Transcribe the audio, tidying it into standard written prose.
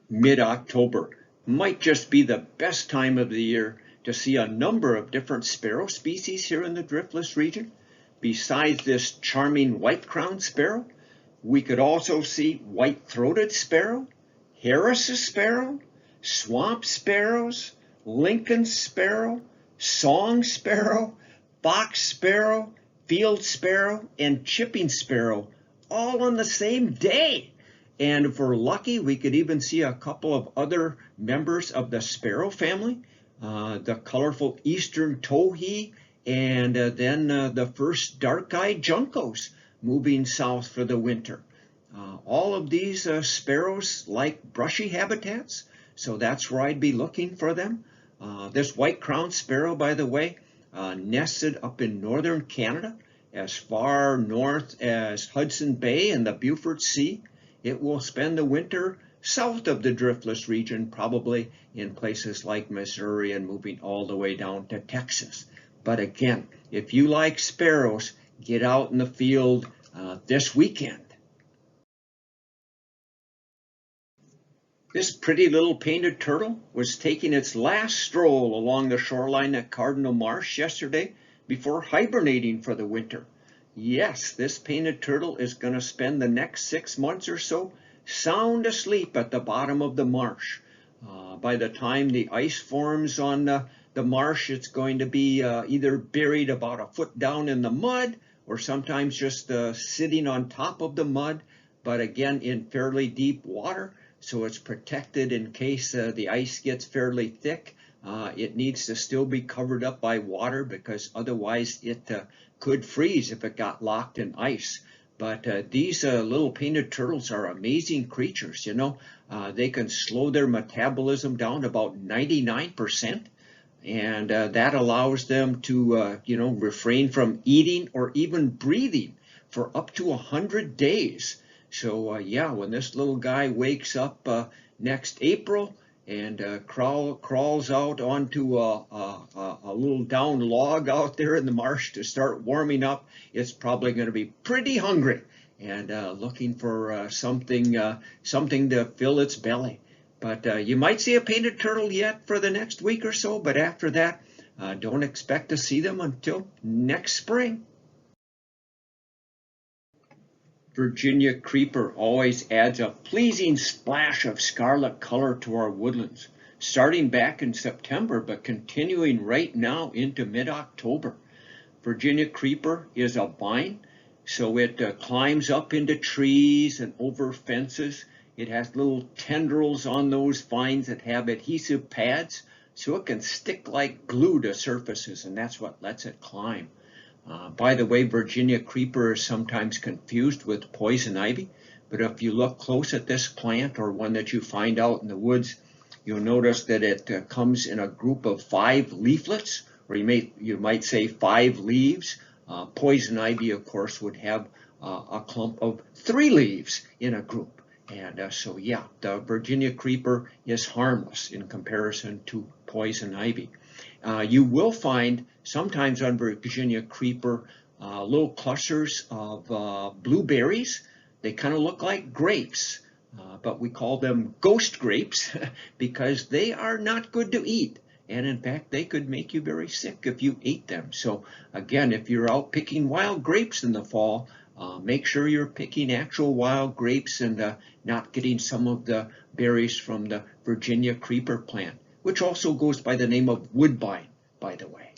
Mid-October might just be the best time of the year to see a number of different sparrow species here in the driftless region. Besides this charming white-crowned sparrow, we could also see white-throated sparrow, Harris's sparrow, swamp sparrows, Lincoln sparrow, song sparrow, fox sparrow, field sparrow, and chipping sparrow, all on the same day. And if we're lucky, we could even see a couple of other members of the sparrow family, the colorful eastern towhee, and then the first dark-eyed juncos moving south for the winter. All of these sparrows like brushy habitats, so that's where I'd be looking for them. This white-crowned sparrow, by the way, nested up in northern Canada, as far north as Hudson Bay and the Beaufort Sea. It will spend the winter south of the driftless region, probably in places like Missouri and moving all the way down to Texas. But again, if you like sparrows, get out in the field this weekend. This pretty little painted turtle was taking its last stroll along the shoreline at Cardinal Marsh yesterday before hibernating for the winter. Yes, this painted turtle is going to spend the next 6 months or so sound asleep at the bottom of the marsh. By the time the ice forms on the marsh, it's going to be either buried about a foot down in the mud or sometimes just sitting on top of the mud, but again in fairly deep water. So it's protected in case the ice gets fairly thick. It needs to still be covered up by water because otherwise it could freeze if it got locked in ice. But these little painted turtles are amazing creatures. You know, they can slow their metabolism down about 99%. And that allows them to, refrain from eating or even breathing for up to 100 days. So, yeah, when this little guy wakes up next April and crawls out onto a little down log out there in the marsh to start warming up, it's probably going to be pretty hungry and looking for something to fill its belly. But you might see a painted turtle yet for the next week or so, but after that, don't expect to see them until next spring. Virginia creeper always adds a pleasing splash of scarlet color to our woodlands, starting back in September but continuing right now into mid-October. Virginia creeper is a vine, so it climbs up into trees and over fences. It has little tendrils on those vines that have adhesive pads, so it can stick like glue to surfaces, and that's what lets it climb. By the way, Virginia creeper is sometimes confused with poison ivy, but if you look close at this plant or one that you find out in the woods, you'll notice that it comes in a group of 5 leaflets, or you might say 5 leaves. Poison ivy, of course, would have a clump of 3 leaves in a group. And so, yeah, the Virginia creeper is harmless in comparison to poison ivy. You will find sometimes on Virginia creeper little clusters of blueberries. They kind of look like grapes, but we call them ghost grapes because they are not good to eat. And in fact, they could make you very sick if you ate them. So again, if you're out picking wild grapes in the fall, make sure you're picking actual wild grapes and not getting some of the berries from the Virginia creeper plant, which also goes by the name of woodbine, by the way.